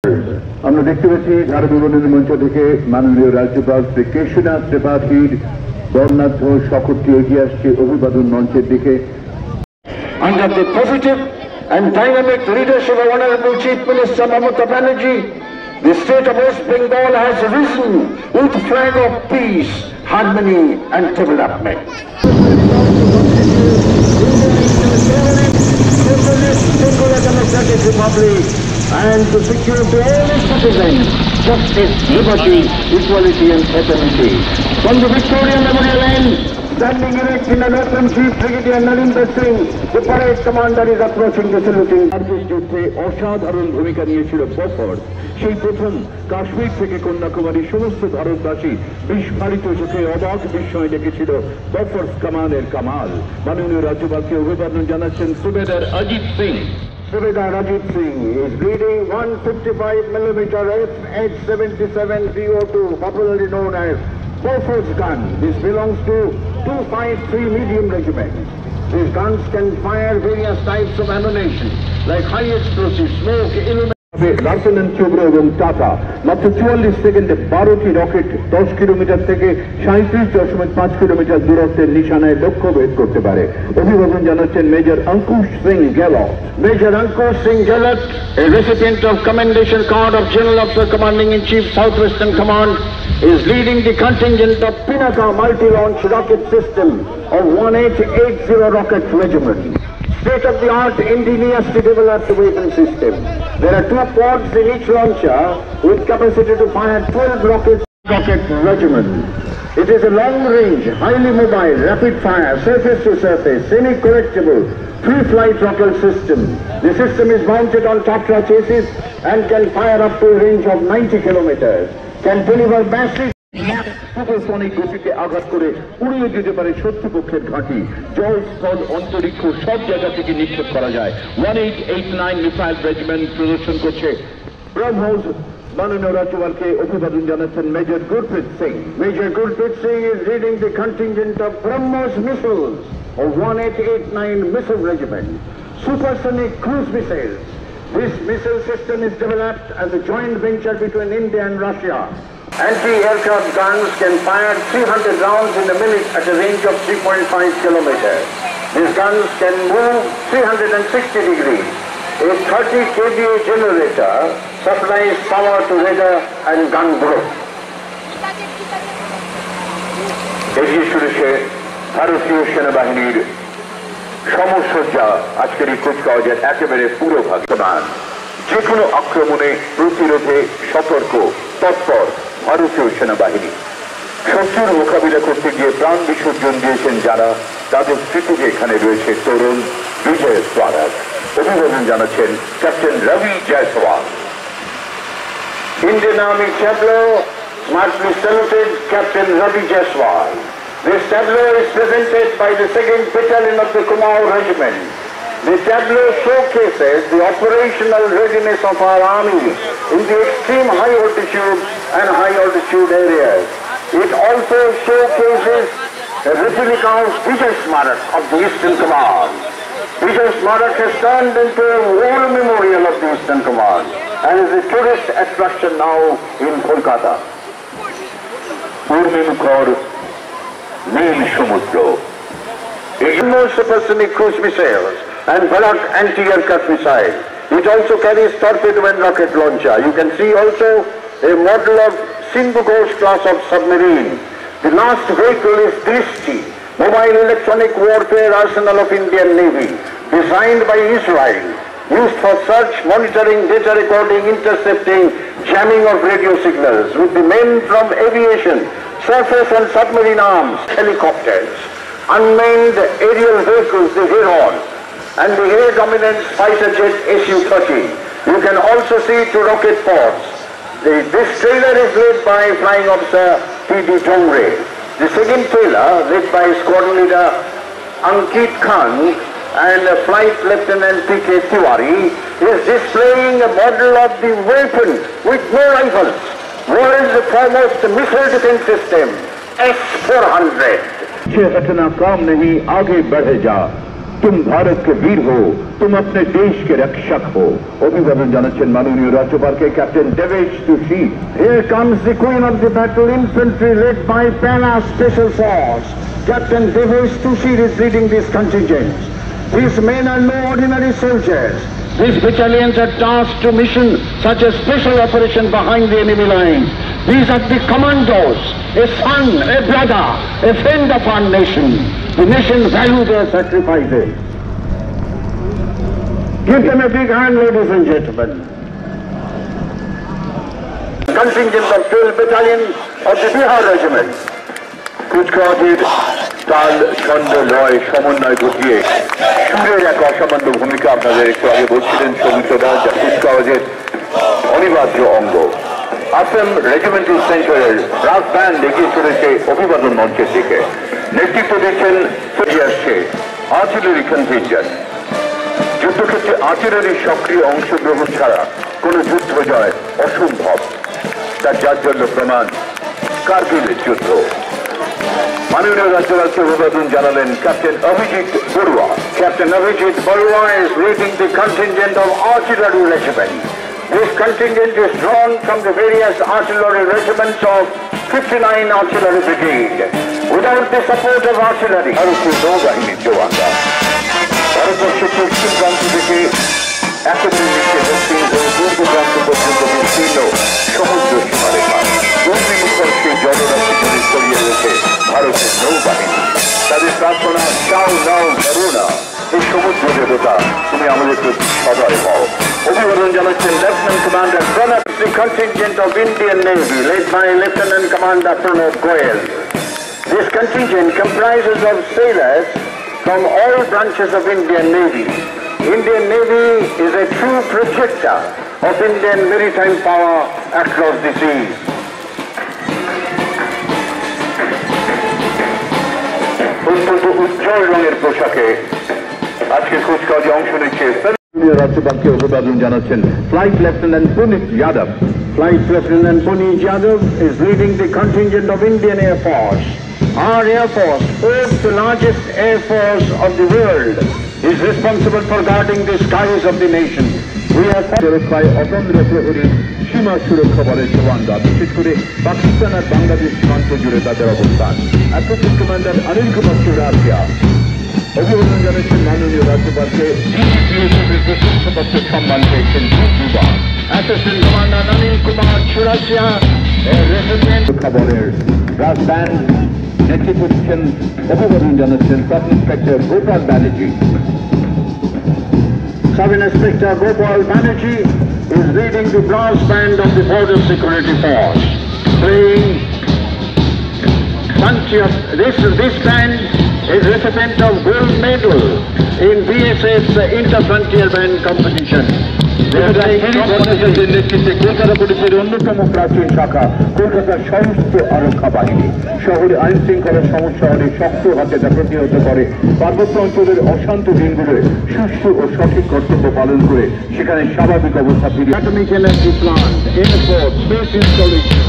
আমরা দেখতে পাচ্ছি ধারা বিবরণের মঞ্চ থেকে মাননীয় রাজ্যপাল শ্রী কেশনাথ ত্রিপাঠীর বর্ণাঢ্য শপথটি এগিয়ে আসছে অভিবাদন মঞ্চের দিকে। Under the positive and dynamic leadership of Honorable Chief Minister Mamata Banerjee, the state of West Bengal has risen with the flag of peace, harmony and development. Democratic Republic and to secure to all its citizens justice, liberty, equality and fraternity. From the Victoria Memorial End, standing erect in the Northern Chief Brigadier Narinder Singh, the parade commander is approaching the saluting. যুদ্ধে অসাধারণ ভূমিকা নিয়েছিল বফর। সেই প্রথম কাশ্মীর থেকে কন্যাকুমারী সমস্ত ভারতবাসী বিস্ফারিত চোখে অবাক বিস্ময় দেখেছিল বফর্স কামানের কামাল। মাননীয় রাজ্যপালকে অভিবাদন জানাচ্ছেন Subedar Ajit Singh. Subedar Ajit Singh is leading 155mm H7702, popularly known as Bofors gun. This belongs to 253 Medium Regiment. These guns can fire various types of ammunition like high explosive, smoke, illumination. Larsen চোবড়ো এবং টাটা মাত্র 44 সেকেন্ডে 12টি rocket 10 kilometre থেকে 37.5 kilometre দূরত্বের নিশানায় লক্ষ্য ভেদ করতে পারে। অভিবাদন জানাচ্ছেন major Ankush Singh Gehlot. Major Ankush Singh Gehlot, a recipient of Commendation Card of General Officer Commanding in Chief Southwestern Command, is leading the contingent of Pinaka multi-launch rocket system of 1880 Rocket Regiment. State-of-the-art ingeniously developed weapon system. There are 2 pods in each launcher with capacity to fire 12 rockets. Rocket Regiment. It is a long-range, highly mobile, rapid-fire, surface-to-surface, semi-correctable, free-flight rocket system. The system is mounted on Tatra chassis and can fire up to a range of 90 kilometers. Can deliver massive supersonic গতিতে আঘাত করে উড়িয়ে দিতে পারে শত্রুপক্ষের ঘাঁটি। জল, স্থল, অন্তরিক্ষ সব জায়গা থেকে নিক্ষেপ করা যায়। 1889 মিসাইল রেজিমেন্ট প্রদর্শন করছে ব্রহ্মোস। মাননীয় রাজ্যপালকে অভিবাদন জানাচ্ছেন major Gurpreet Singh. Major Gurpreet Singh is leading the contingent of BrahMos missiles of 1889 Missile Regiment. Supersonic cruise missiles. This missile system is developed as a joint venture between India and Russia. Anti-aircraft guns can fire 300 rounds in a minute at a range of 3.5 kilometers. These guns can move 360 degrees. A 30 kVA generator supplies power to radar and gun group. এগিয়ে চলেছে ভারতীয় সেনাবাহিনীর সমসজ্জা আজকের এই কুচকাওয়াজের একেবারে পুরো ভাগ্যবান। যে কোনো আক্রমণে প্রতিরোধে সতর্ক তৎপর ভারতীয় সেনাবাহিনী। শত্রুর মোকাবিলা করতে গিয়ে প্রাণ বিসর্জন দিয়েছেন যারা, তাদের স্মৃতিতে এখানে রয়েছে তরুণ বিজয় স্বরাজ। অভিবাদন জানাচ্ছেন captain Rabi Jaiswal. Indian Army tableau smartly saluted Captain Ravi Jaiswal. This tableau is presented by the 2nd Battalion of the Kumaon Regiment. The tableau showcases the operational readiness of our army in the extreme high altitude and high altitude areas. It also showcases a replica of Vijay Smarak of the Eastern Command. Vijay Smarak has turned into a war memorial of the Eastern Command and is a tourist attraction now in Kolkata. পূর্ণিমুখর নীল সমুদ্র। BrahMos supersonic cruise missiles and Balak anti-aircraft missile. It also carries torpedo and rocket launcher. You can see also a model of Sindhu Ghosh class of submarine. The last vehicle is Drishti, mobile electronic warfare arsenal of Indian Navy, designed by Israel, used for search, monitoring, data recording, intercepting, jamming of radio signals with the men from aviation, surface and submarine arms, helicopters, unmanned aerial vehicles, the Heron, and the air dominant fighter jet Su-30. You can also see 2 rocket pods. This trailer is led by Flying Officer P.D. Dongre. The second trailer, led by Squadron Leader Ankit Khan and Flight Lieutenant P.K. Tiwari, is displaying a model of the weapon with no rifles, world's foremost missile defense system, S-400. हटना काम नहीं, आगे बढ़े जा। तुम भारत के वीर हो, तुम अपने देश के रक्षक हो। अभिवादन জানাচ্ছেন মাননীয় রাজ্যপালকে captain Debesh Tushi. Here comes the Queen of the Battle Infantry led by Pana Special Force. Captain Devesh Tushir is leading this contingent. These men are no ordinary soldiers. These battalions are tasked to mission such a special operation behind the enemy lines. These are the commandos, a son, a brother, a friend of our nation. The nation value their sacrifices. Give them a big hand, ladies and gentlemen. Contingent of 12 Battalion of the Bihar Regiment. কুচকাওয়াজের তাল ছন্দ লয় সমন্বয় ঘটিয়ে সুরের এক অসামান্য ভূমিকা আপনাদের একটু আগে বলছিলেন সঙ্গীতরা, যা কুচকাওয়াজের অনিবার্য অঙ্গ। আসাম রেজিমেন্টাল সেন্টারের ব্রাস ব্যান্ড এগিয়ে চলেছে অভিবাদন মঞ্চের দিকে। নেতৃত্ব দিচ্ছেন আসছে আর্টিলারি কন্টিনজেন্ট। যুদ্ধক্ষেত্রে আর্টিলারির সক্রিয় অংশগ্রহণ ছাড়া কোন যুদ্ধ জয় অসম্ভব, তার জাজ্বল্য প্রমাণ কার্গিলের যুদ্ধ। মাননীয় রাজ্যপালকে অভিবাদন জানালেন captain Abhijit Barua. Captain Abhijit Barua is leading the contingent of artillery regiment. This contingent is drawn from the various artillery regiments of 59 Artillery Brigade. Without the support of artillery, ভারতীয় নৌবাহিনীর জওয়ানরা ভারতবর্ষের পশ্চিম প্রান্ত থেকে একেবারে নিচে দক্ষিণ ও পূর্ব প্রান্ত পর্যন্ত বিস্তীর্ণ সমুদ্র সীমারেখা দুর্বিমুখর সেই জলরাশি জুড়ে ছড়িয়ে রয়েছে ভারতের নৌবাহিনী। তাদের প্রার্থনা, চাও নাও করুণা, এই সমুদ্র দেবতা তুমি আমাদের প্রতি সদয় হও। অভিবাদন জানাচ্ছেন lieutenant commander Pranab. the contingent of Indian Navy led by Lieutenant Commander Pranab Goyal. This contingent comprises of sailors from all branches of Indian Navy. Indian Navy is a true projector of Indian maritime power across the seas. অত্যন্ত উজ্জ্বল রঙের পোশাকে আজকে কুচকাওয়াজে অংশ নিচ্ছে রাজ্যপালকে অভিবাদন জানাচ্ছেন flight lieutenant Punit Yadav. Flight Lieutenant Puneet Yadav is leading the contingent of Indian Air Force. Our Air Force, fourth the largest Air Force of the world, is responsible for guarding the skies of the nation. We have সুরক্ষায় অতন্দ্র প্রহরী সীমা সুরক্ষা বলের জওয়ানরা, বিশেষ করে পাকিস্তান আর বাংলাদেশ সীমান্ত জুড়ে তাদের অবস্থান। অ্যাসিস্ট্যান্ট কমান্ডার অনিল কুমার চৌরাসিয়া অভিবাদন জানাচ্ছেন মাননীয় রাজ্যপালকে। প্রশংসাপত্র সম্মান পেয়েছেন দুবার। Assistant Commander Anil Kumar Churasia, খবরের ব্রাস ব্যান্ড নেতৃত্ব দিচ্ছেন অভিবাদন জানাচ্ছেন sub inspector Gopal Banerjee. Sub Inspector Gopal Banerjee is leading the brass band of the Border Security Force, playing this band is recipient of gold medal in BSF's Inter-Frontier Band competition. নেতৃত্বে কলকাতা পুলিশের অন্যতম প্রাচীন শাখা কলকাতার সশস্ত্র আরক্ষা বাহিনী শহরে আইন শৃঙ্খলার সমস্যা হলে শক্ত হাতে তা প্রতিহত করে। পার্বত্য অঞ্চলের অশান্ত দিনগুলোয় সুষ্ঠু ও সঠিক কর্তব্য পালন করে সেখানে স্বাভাবিক অবস্থা ফিরিয়ে Atomic energy plant, airport, space installation,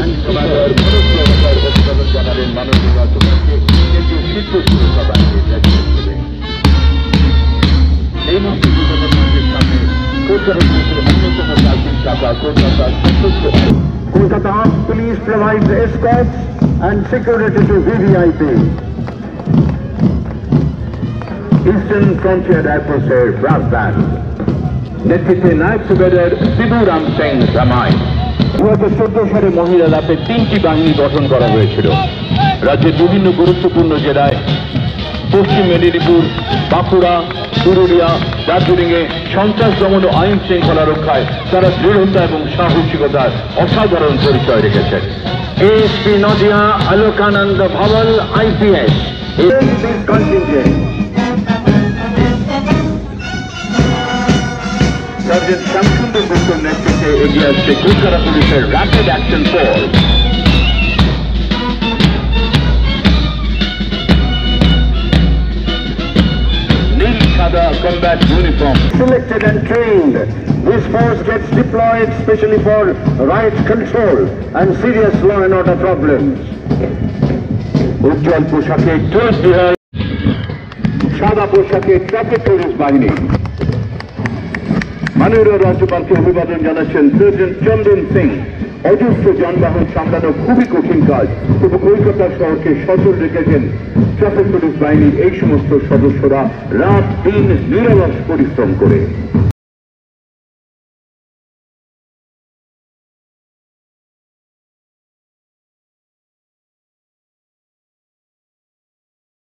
and অভিবাদন জানালেন মাননীয় রাজ্যপালকে কেন্দ্রীয় শিল্প সুরক্ষা বাহিনীর নেতৃত্ব দেন। এই মুহূর্তে সামনে কলকাতা পুলিশের অন্যতম প্রাচীন শাখা কলকাতার সশস্ত্র Kolkata Police provides escorts and security to VVIP. Eastern Frontier Air Force's brass band নেতৃত্বে নায়ক সুবেদার শিবুরাম সিং রামাই। 2014 সালে মহিলা লাভে 3টি বাহিনী গঠন করা হয়েছিল। রাজ্যের বিভিন্ন গুরুত্বপূর্ণ জেলায় পশ্চিম মেদিনীপুর, বাঁকুড়া, পুরুলিয়া, দার্জিলিংয়ে সন্ত্রাস দমন ও আইন শৃঙ্খলা রক্ষায় তারা দৃঢ়তা এবং সাহসিকতার অসাধারণ পরিচয় রেখেছেন। ASP Nadia Alokanand Bhaval IPS is this contingent. Sergeant Shyamsundar গুপ্তর নেতৃত্বে এগিয়ে আসছে কলকাতা পুলিশের rapid action force. Combat uniform. Selected and trained, this force gets deployed specially for riot control and serious law and order problems. উজ্জ্বল পোশাকে সাদা পোশাকে traffic police বাহিনী। মাননীয় রাজ্যপালকে অভিবাদন জানাচ্ছেন সার্জেন্ট চন্দন সিং। অজস্র যানবাহন সামলানো খুবই কঠিন কাজ, তবু কলকাতা শহরকে সচল রেখেছেন ট্রাফিক পুলিশ বাহিনীর এই সমস্ত সদস্যরা রাত দিন নিরলস পরিশ্রম করে।